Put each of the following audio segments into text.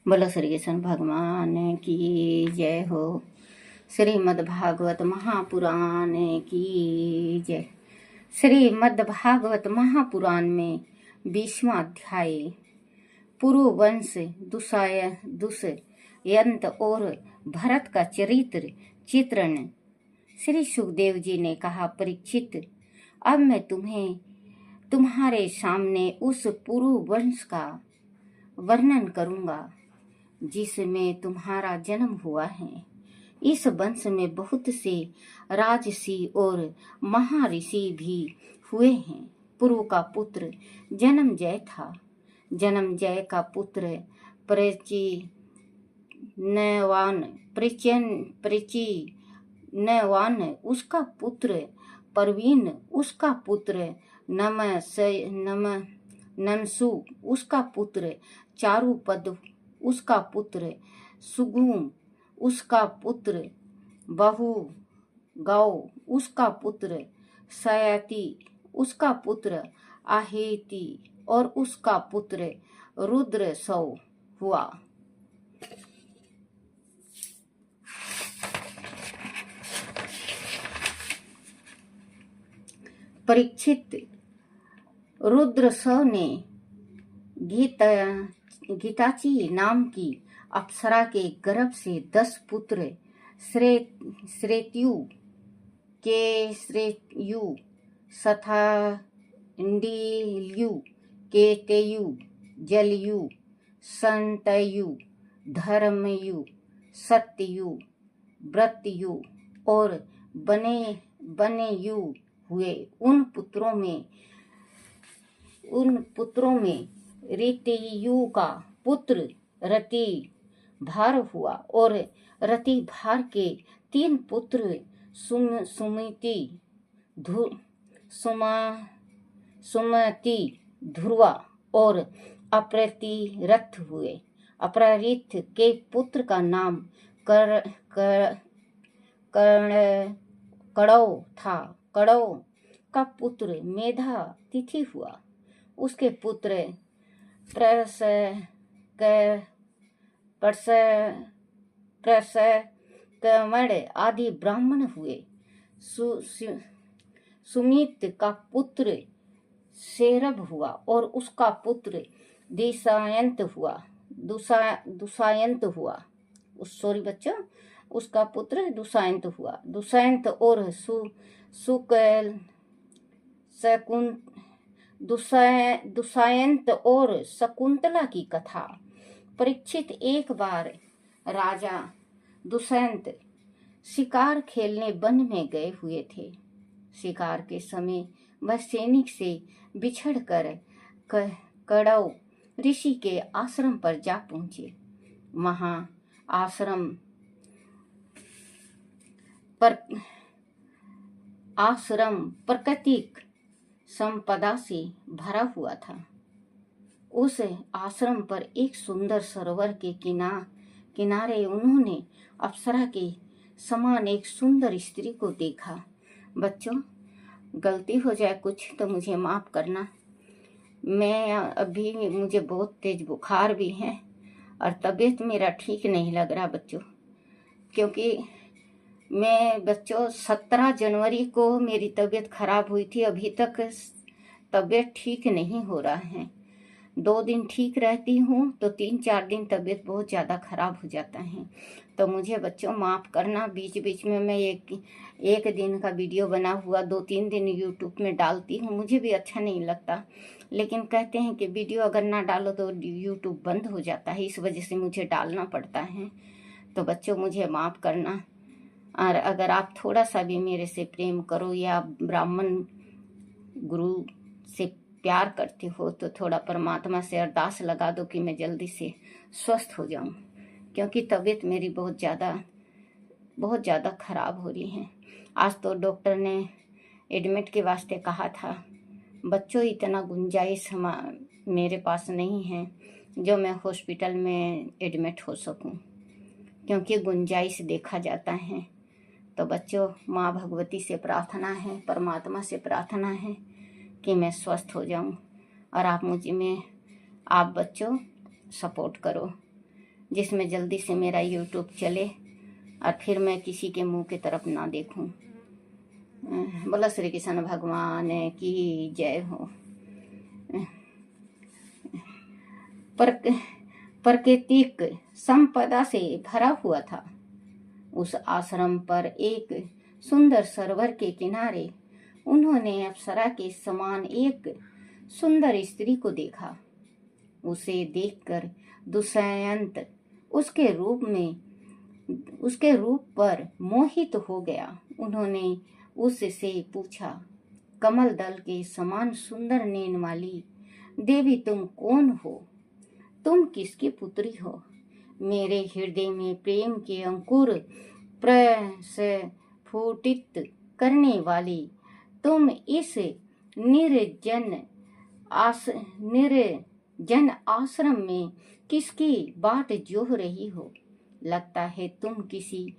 बोलो श्री कृष्ण भगवान की जय हो। श्रीमद्भागवत महापुराण की जय। श्रीमद्भागवत महापुराण में 20वां अध्याय पुरुवंश दुष्यंत और भरत का चरित्र चित्रण। श्री सुखदेव जी ने कहा, परीक्षित, अब मैं तुम्हारे सामने उस पुरुवंश का वर्णन करूंगा जिसमें तुम्हारा जन्म हुआ है। इस वंश में बहुत से राजसी और महर्षि भी हुए हैं। पुरु का पुत्र जन्मजय था। जन्मजय का पुत्र प्रचिनवान उसका पुत्र परवीन, उसका पुत्र नमसु, उसका पुत्र चारुपद, उसका पुत्र सुगुम, उसका पुत्र बहु गौ, उसका पुत्र सयति, उसका पुत्र आहेति और उसका पुत्र रुद्रसौ हुआ। परीक्षित, रुद्रसौ ने गीताची नाम की अप्सरा के गर्भ से 10 पुत्र श्रेत्यु, केश्रेयु, सथांडिल्यु, केतयु, जलयु, संतयु, धर्मयु, सत्ययु, व्रतयु और बनेयु हुए। उन पुत्रों में ऋतयु का पुत्र रतिभार हुआ और रतिभार के 3 पुत्र सुमति, ध्रुवा और अपरतिरथ हुए। अपरतिरथ के पुत्र का नाम कड़ौ था। कड़ौ का पुत्र मेधा तिथि हुआ। उसके पुत्र प्रसकमण आदि ब्राह्मण हुए। सुमित का पुत्र सेरभ हुआ और उसका पुत्र दुष्यंत हुआ। सॉरी बच्चों, उसका पुत्र दुष्यंत हुआ। दुष्यंत और दुष्यंत और शकुंतला की कथा। परीक्षित, एक बार राजा दुष्यंत शिकार खेलने वन में गए हुए थे। शिकार के समय वह सैनिक से बिछड़कर कड़ौ ऋषि के आश्रम पर जा पहुंचे। वहां आश्रम प्राकृतिक संपदा से भरा हुआ था। उस आश्रम पर एक सुंदर सरोवर के किनारे उन्होंने अप्सरा के समान एक सुंदर स्त्री को देखा। बच्चों, गलती हो जाए कुछ तो मुझे माफ करना। मुझे बहुत तेज बुखार भी है और तबीयत मेरा ठीक नहीं लग रहा बच्चों, क्योंकि मैं 17 जनवरी को मेरी तबीयत खराब हुई थी। अभी तक तबीयत ठीक नहीं हो रहा है। 2 दिन ठीक रहती हूँ तो 3-4 दिन तबीयत बहुत ज़्यादा खराब हो जाता है। तो मुझे बच्चों माफ़ करना। बीच बीच में मैं एक दिन का वीडियो बना हुआ 2-3 दिन यूट्यूब में डालती हूँ। मुझे भी अच्छा नहीं लगता, लेकिन कहते हैं कि वीडियो अगर ना डालो तो यूट्यूब बंद हो जाता है, इस वजह से मुझे डालना पड़ता है। तो बच्चों मुझे माफ़ करना। और अगर आप थोड़ा सा भी मेरे से प्रेम करो या ब्राह्मण गुरु से प्यार करते हो तो थोड़ा परमात्मा से अरदास लगा दो कि मैं जल्दी से स्वस्थ हो जाऊं, क्योंकि तबीयत मेरी बहुत ज़्यादा खराब हो रही है। आज तो डॉक्टर ने एडमिट के वास्ते कहा था। बच्चों, इतना गुंजाइश मेरे पास नहीं है जो मैं हॉस्पिटल में एडमिट हो सकूं, क्योंकि गुंजाइश देखा जाता है। तो बच्चों, माँ भगवती से प्रार्थना है, परमात्मा से प्रार्थना है कि मैं स्वस्थ हो जाऊं और आप बच्चों सपोर्ट करो। जिसमें जल्दी से मेरा यूट्यूब चले और फिर मैं किसी के मुंह की तरफ ना देखूं। बोला श्री कृष्ण भगवान की जय हो। प्राकृतिक संपदा से भरा हुआ था। उस आश्रम पर एक सुंदर सरोवर के किनारे उन्होंने अप्सरा के समान एक सुंदर स्त्री को देखा। उसे देखकर दुष्यंत उसके रूप पर मोहित हो गया। उन्होंने उससे पूछा, कमल दल के समान सुंदर नैन वाली देवी तुम कौन हो? तुम किसकी पुत्री हो? मेरे हृदय में प्रेम के अंकुर प्रस्फुटित करने वाली तुम इस निर्जन आश्रम में किसकी बाट जोह रही हो? लगता है तुम किसी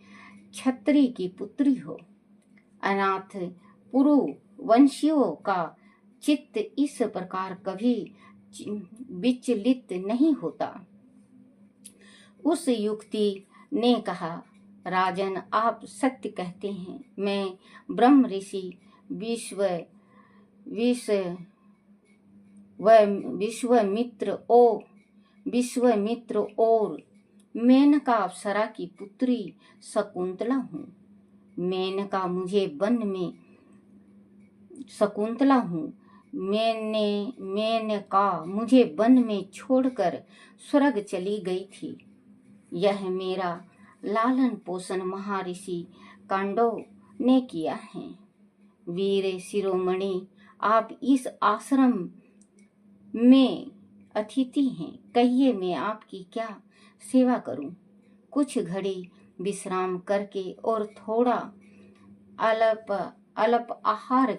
क्षत्रिय की पुत्री हो। अनाथ पुरु वंशियों का चित्त इस प्रकार कभी विचलित नहीं होता। उस युक्ति ने कहा, राजन आप सत्य कहते हैं। मैं ब्रह्म ऋषि विश्वामित्र और मेनका अप्सरा की पुत्री शकुंतला हूँ। मेनका मुझे वन में छोड़कर स्वर्ग चली गई थी। यह मेरा लालन पोषण महर्षि कांडव ने किया है। वीर शिरोमणि, आप इस आश्रम में अतिथि हैं। कहिए मैं आपकी क्या सेवा करूं? कुछ घड़ी विश्राम करके और थोड़ा अल्प आहार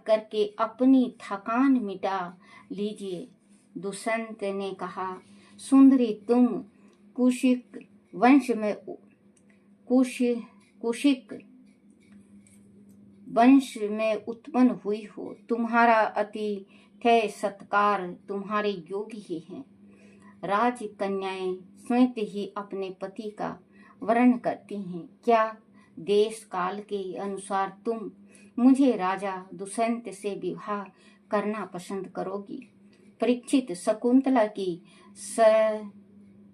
करके अपनी थकान मिटा लीजिए। दुष्यंत ने कहा, सुंदरी तुम कुशिक वंश में उत्पन्न हुई हो। तुम्हारा अतिथ्य सत्कार तुम्हारे योग्य ही है। राजकन्याएं स्वयं ही अपने पति का वर्ण करती हैं। क्या देश काल के अनुसार तुम मुझे राजा दुष्यंत से विवाह करना पसंद करोगी? परीक्षित, शकुंतला की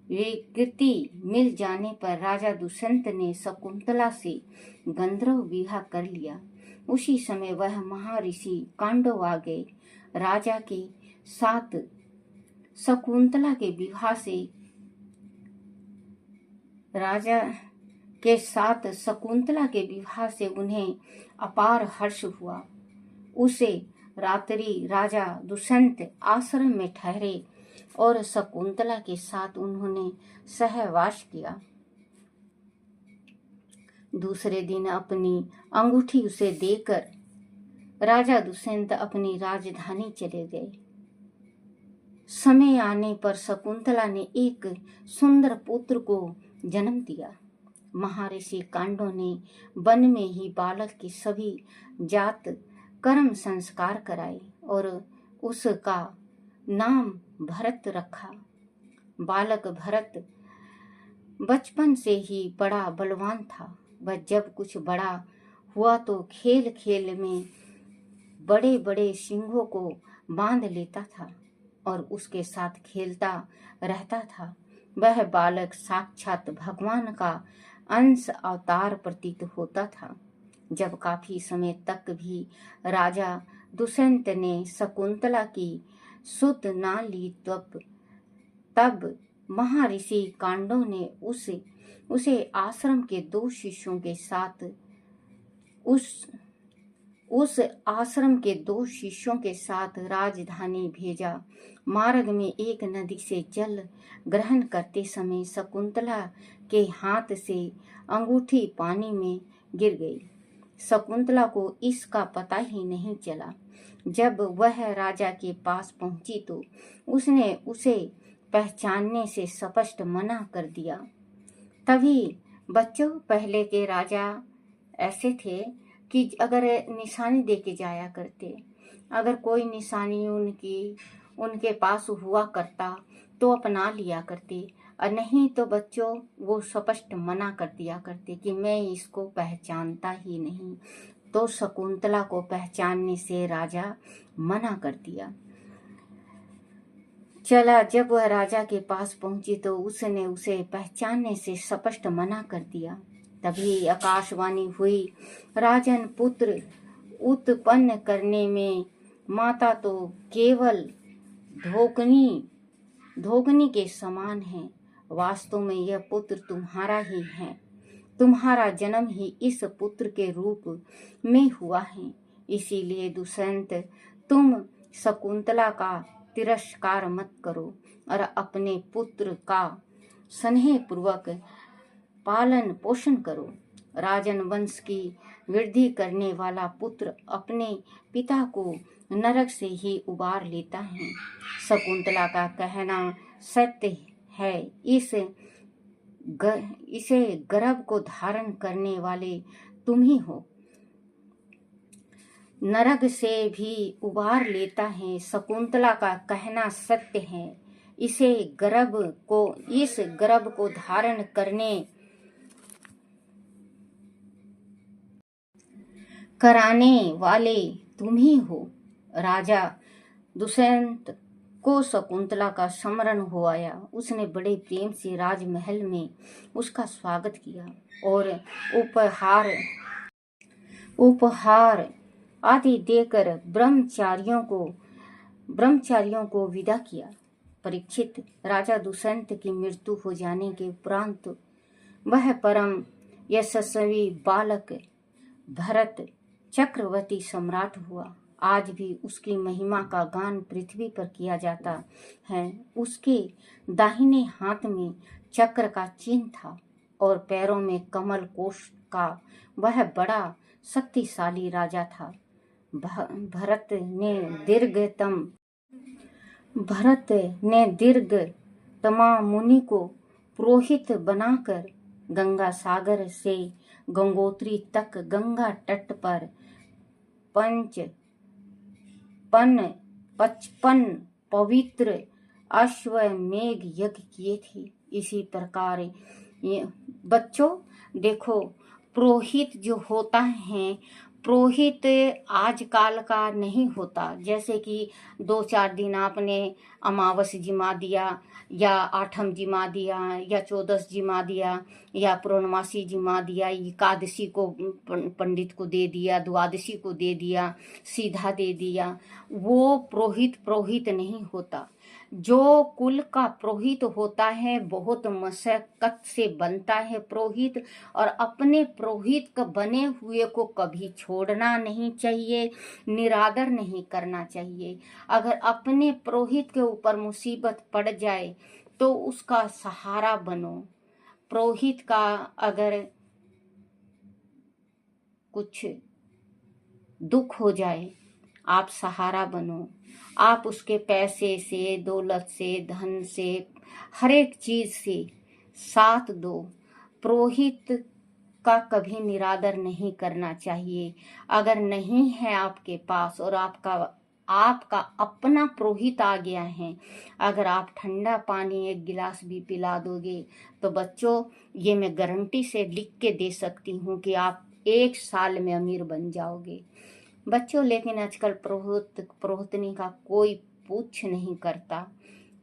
स्वीकृति मिल जाने पर राजा दुष्यंत ने शकुंतला से गंधर्व विवाह कर लिया। उसी समय वह महर्षि कांडव आ गए। राजा के साथ शकुंतला के विवाह से उन्हें अपार हर्ष हुआ। उसे रात्रि राजा दुष्यंत आश्रम में ठहरे और शकुंतला के साथ उन्होंने सहवास किया। दूसरे दिन अपनी अंगूठी उसे देकर राजा दुष्यंत अपनी राजधानी चले गए। समय आने पर शकुंतला ने एक सुंदर पुत्र को जन्म दिया। महर्षि कांडव ने वन में ही बालक के सभी जात कर्म संस्कार कराए और उसका नाम भरत रखा। बालक भरत बचपन से ही बड़ा बलवान था। वह जब कुछ बड़ा हुआ तो खेल खेल में बड़े बड़े सिंहों को बांध लेता था और उसके साथ खेलता रहता था। वह बालक साक्षात भगवान का अंश अवतार प्रतीत होता था। जब काफी समय तक भी राजा दुष्यंत ने शकुंतला की सुध ना ली तब महर्षि कांडव ने उसे आश्रम के दो शिष्यों के साथ राजधानी भेजा। मार्ग में एक नदी से जल ग्रहण करते समय शकुंतला के हाथ से अंगूठी पानी में गिर गई। शकुंतला को इसका पता ही नहीं चला। जब वह राजा के पास पहुंची तो उसने उसे पहचानने से स्पष्ट मना कर दिया। तभी बच्चों, पहले के राजा ऐसे थे कि अगर निशानी दे के जाया करते, अगर कोई निशानी उनके पास हुआ करता तो अपना लिया करते, और नहीं तो बच्चों वो स्पष्ट मना कर दिया करते कि मैं इसको पहचानता ही नहीं। तो शकुंतला को पहचानने से राजा मना कर दिया। चला, जब वह राजा के पास पहुंची तो उसने उसे पहचानने से स्पष्ट मना कर दिया। तभी आकाशवाणी हुई, राजन पुत्र उत्पन्न करने में माता तो केवल धोकनी के समान है। वास्तव में यह पुत्र तुम्हारा ही है। तुम्हारा जन्म ही इस पुत्र के रूप में हुआ है। इसीलिए दुष्यंत, तुम शकुंतला का तिरस्कार मत करो और अपने पुत्र का स्नेह पूर्वक पालन पोषण करो। राजन वंश की वृद्धि करने वाला पुत्र अपने पिता को नरक से ही उबार लेता है। शकुंतला का कहना सत्य है। इसे गर्भ को धारण करने वाले तुम ही हो। नरक से भी उबार लेता है। शकुंतला का कहना सत्य है। इस गर्भ को धारण कराने वाले तुम ही हो। राजा दुष्यंत को शकुंतला का स्मरण हो आया। उसने बड़े प्रेम से राजमहल में उसका स्वागत किया और उपहार आदि देकर ब्रह्मचारियों को विदा किया। परीक्षित, राजा दुष्यंत की मृत्यु हो जाने के उपरांत वह परम यशस्वी बालक भरत चक्रवर्ती सम्राट हुआ। आज भी उसकी महिमा का गान पृथ्वी पर किया जाता है। उसके दाहिने हाथ में चक्र का चिन्ह था और पैरों में कमल कोश का। वह बड़ा शक्तिशाली राजा था। भरत ने दीर्घतमा मुनि को पुरोहित बनाकर गंगा सागर से गंगोत्री तक गंगा तट पर 55 पवित्र अश्वमेध यज्ञ किए थे। इसी प्रकार बच्चों देखो, पुरोहित जो होता है, पुरोहित आजकल का नहीं होता। जैसे कि 2-4 दिन आपने अमावस जिमा दिया या आठम जिमा दिया या 14 जिमा दिया या पूर्णमासी जिमा दिया, एकादशी को पंडित को दे दिया, द्वादशी को दे दिया, सीधा दे दिया, वो पुरोहित नहीं होता। जो कुल का पुरोहित होता है बहुत मशक्कत से बनता है पुरोहित, और अपने पुरोहित का बने हुए को कभी छोड़ना नहीं चाहिए, निरादर नहीं करना चाहिए। अगर अपने पुरोहित के ऊपर मुसीबत पड़ जाए तो उसका सहारा बनो। पुरोहित का अगर कुछ दुख हो जाए, आप सहारा बनो। आप उसके पैसे से, दौलत से, धन से, हर एक चीज से साथ दो। पुरोहित का कभी निरादर नहीं करना चाहिए। अगर नहीं है आपके पास और आपका अपना पुरोहित आ गया है, अगर आप ठंडा पानी 1 गिलास भी पिला दोगे तो बच्चों, ये मैं गारंटी से लिख के दे सकती हूँ कि आप 1 साल में अमीर बन जाओगे बच्चों। लेकिन आजकल पुरोहितनी का कोई पूछ नहीं करता,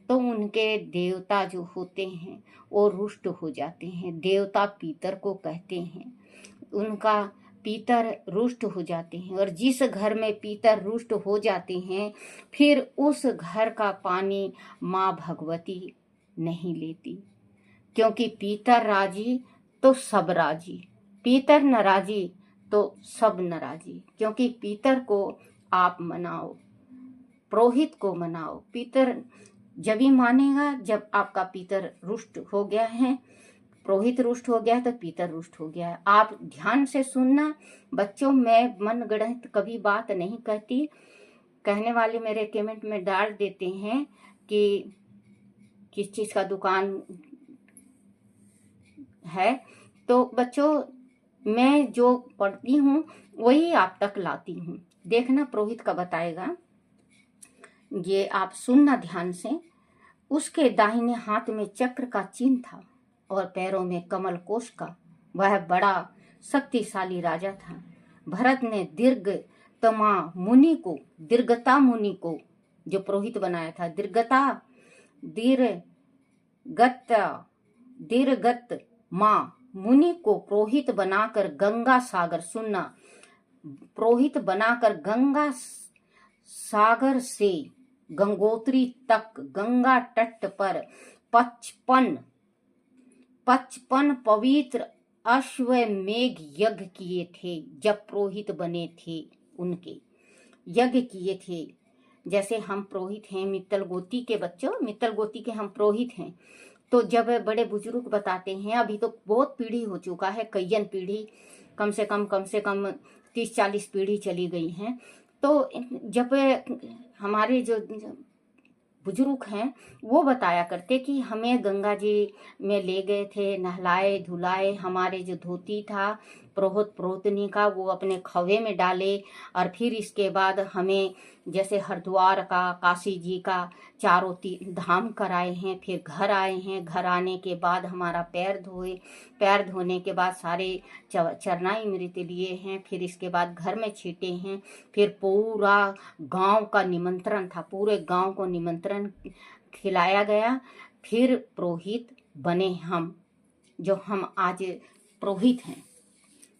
तो उनके देवता जो होते हैं वो रुष्ट हो जाते हैं। देवता पीतर को कहते हैं, उनका पीतर रुष्ट हो जाते हैं। और जिस घर में पीतर रुष्ट हो जाते हैं, फिर उस घर का पानी माँ भगवती नहीं लेती, क्योंकि पीतर राजी तो सब राजी, पीतर नाराजी तो सब नाराजी। क्योंकि पीतर को आप मनाओ, पुरोहित को मनाओ। पीतर जब ही मानेगा जब आपका पीतर रुष्ट हो गया है, पुरोहित रुष्ट हो गया है तो पीतर रुष्ट हो गया है। आप ध्यान से सुनना बच्चों, मैं मनगढ़ंत कभी बात नहीं कहती। कहने वाले मेरे कमेंट में डाल देते हैं कि किस चीज का दुकान है, तो बच्चों मैं जो पढ़ती हूँ वही आप तक लाती हूँ। देखना पुरोहित का बताएगा, ये आप सुनना ध्यान से। उसके दाहिने हाथ में चक्र का चिन्ह था और पैरों में कमल कोश का। वह बड़ा शक्तिशाली राजा था। भरत ने दीर्घता मुनि को जो पुरोहित बनाया था, दीर्घत माँ मुनि को पुरोहित बनाकर गंगा सागर, सुनना, पुरोहित बनाकर गंगा सागर से गंगोत्री तक गंगा तट पर 55 पवित्र अश्वमेघ यज्ञ किए थे। जब पुरोहित बने थे उनके यज्ञ किए थे। जैसे हम पुरोहित हैं मित्तल गोती के बच्चों, मित्तल गोती के हम पुरोहित हैं, तो जब बड़े बुजुर्ग बताते हैं, अभी तो बहुत पीढ़ी हो चुका है, कईयन पीढ़ी, कम से कम 30-40 पीढ़ी चली गई हैं। तो जब हमारे जो बुजुर्ग हैं वो बताया करते कि हमें गंगा जी में ले गए थे, नहलाए धुलाए, हमारे जो धोती था पुरोहितनी का वो अपने खवे में डाले, और फिर इसके बाद हमें जैसे हरिद्वार का, काशी जी का चारों धाम कराए हैं। फिर घर आए हैं, घर आने के बाद हमारा पैर धोए, पैर धोने के बाद सारे चरनाई मृत लिए हैं। फिर इसके बाद घर में छीटे हैं। फिर पूरा गांव का निमंत्रण था, पूरे गांव को निमंत्रण खिलाया गया। फिर पुरोहित बने हम, जो हम आज पुरोहित हैं।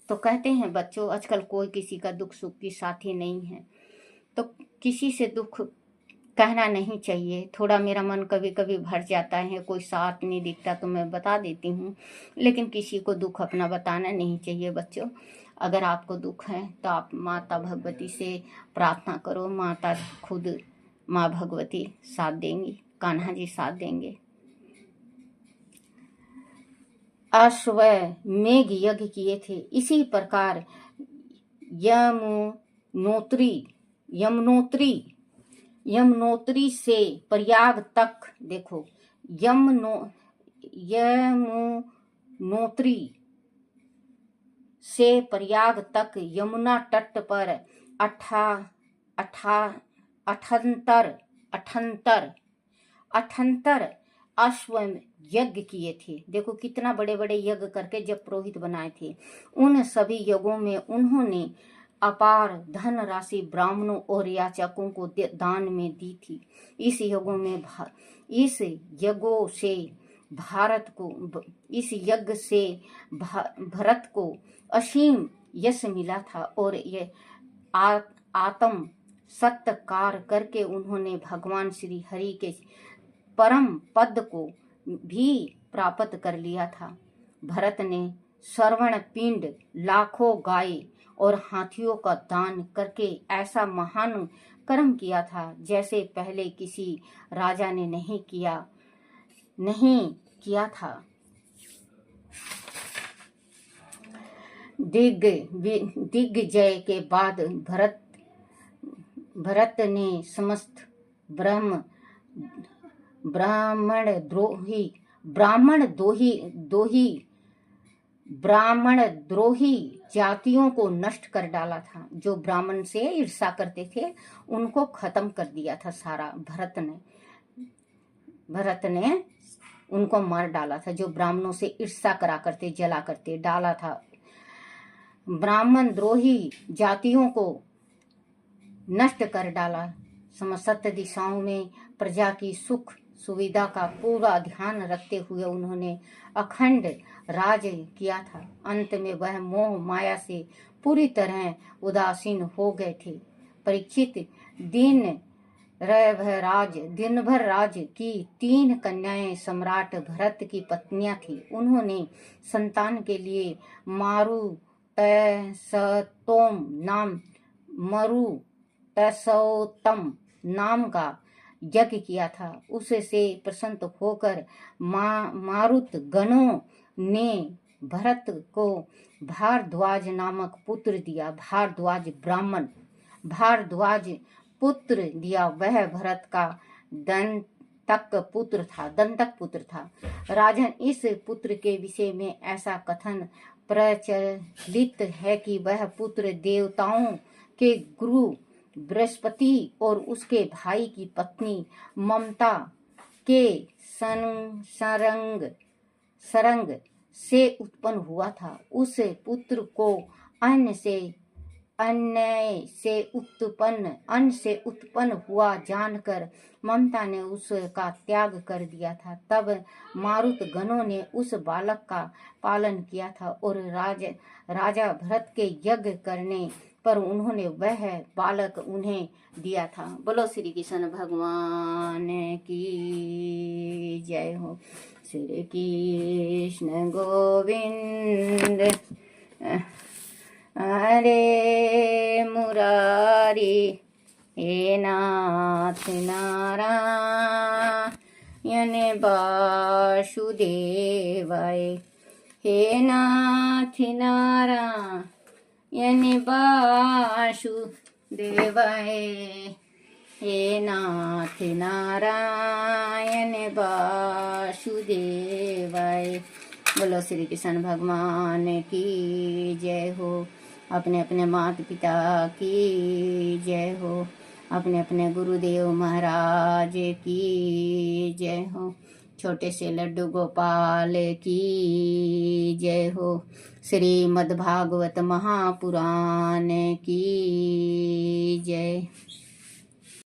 तो कहते हैं बच्चों, आजकल कोई किसी का दुख सुख की साथी नहीं है, तो किसी से दुख कहना नहीं चाहिए। थोड़ा मेरा मन कभी कभी भर जाता है, कोई साथ नहीं दिखता तो मैं बता देती हूँ, लेकिन किसी को दुख अपना बताना नहीं चाहिए बच्चों। अगर आपको दुख है तो आप माता भगवती से प्रार्थना करो, माता खुद माँ भगवती साथ देंगी, कान्हा जी साथ देंगे। अश्वमेघ यज्ञ किए थे। इसी प्रकार यमुनोत्री से प्रयाग तक, देखो यमुनोत्री से प्रयाग तक यमुना तट पर 78 अश्वमेध यज्ञ किए थे। देखो कितना बड़े बड़े यज्ञ करके जब पुरोहित बनाए थे। उन सभी यज्ञों में उन्होंने अपार धन राशि ब्राह्मणों और याचकों को दान में दी थी। इस यज्ञ से भरत को असीम यश मिला था, और ये आत्म सत्कार करके उन्होंने भगवान श्री हरि के परम पद को भी प्राप्त कर लिया था। भरत ने श्रवण पिंड, लाखों गाय और हाथियों का दान करके ऐसा महान कर्म किया था जैसे पहले किसी राजा ने नहीं किया था। दिग्विजय के बाद भरत ने समस्त ब्राह्मण द्रोही जातियों को नष्ट कर डाला था। जो ब्राह्मण से ईर्ष्या करते थे उनको खत्म कर दिया था सारा। भरत ने उनको मार डाला था, जो ब्राह्मणों से ईर्ष्या करा करते, जला करते, डाला था। ब्राह्मण द्रोही जातियों को नष्ट कर डाला। समस्त दिशाओं में प्रजा की सुख सुविधा का पूरा ध्यान रखते हुए उन्होंने अखंड राज किया था। अंत में वह मोह माया से पूरी तरह उदासीन हो गए थे। परीक्षित दिन भर राज की 3 कन्याएं सम्राट भरत की पत्नियां थी। उन्होंने संतान के लिए मरुतसोत्तम नाम का यज्ञ किया था। उससे प्रसन्न होकर मारुत गणों ने भरत को भारद्वाज नामक पुत्र दिया। भारद्वाज पुत्र दिया। वह भरत का दंतक पुत्र था। राजन, इस पुत्र के विषय में ऐसा कथन प्रचलित है कि वह पुत्र देवताओं के गुरु बृहस्पति और उसके भाई की पत्नी ममता के सरंग से उत्पन्न हुआ था। उस पुत्र को अन्न से उत्पन्न हुआ जानकर ममता ने उसका त्याग कर दिया था। तब मारुत गणों ने उस बालक का पालन किया था और राजा भरत के यज्ञ करने पर उन्होंने वह बालक उन्हें दिया था। बोलो श्री कृष्ण भगवान की जय हो। श्री कृष्ण गोविंद हरे मुरारी हे नाथ नारायण वासुदेवाय हे नाथ नारायण वासुदेवाय हे नाथ नारायण वासुदेवाय। बोलो श्री कृष्ण भगवान की जय हो। अपने अपने माता पिता की जय हो। अपने अपने गुरुदेव महाराज की जय हो। छोटे से लड्डू गोपाल की जय हो। श्रीमद् भागवत महापुराण की जय।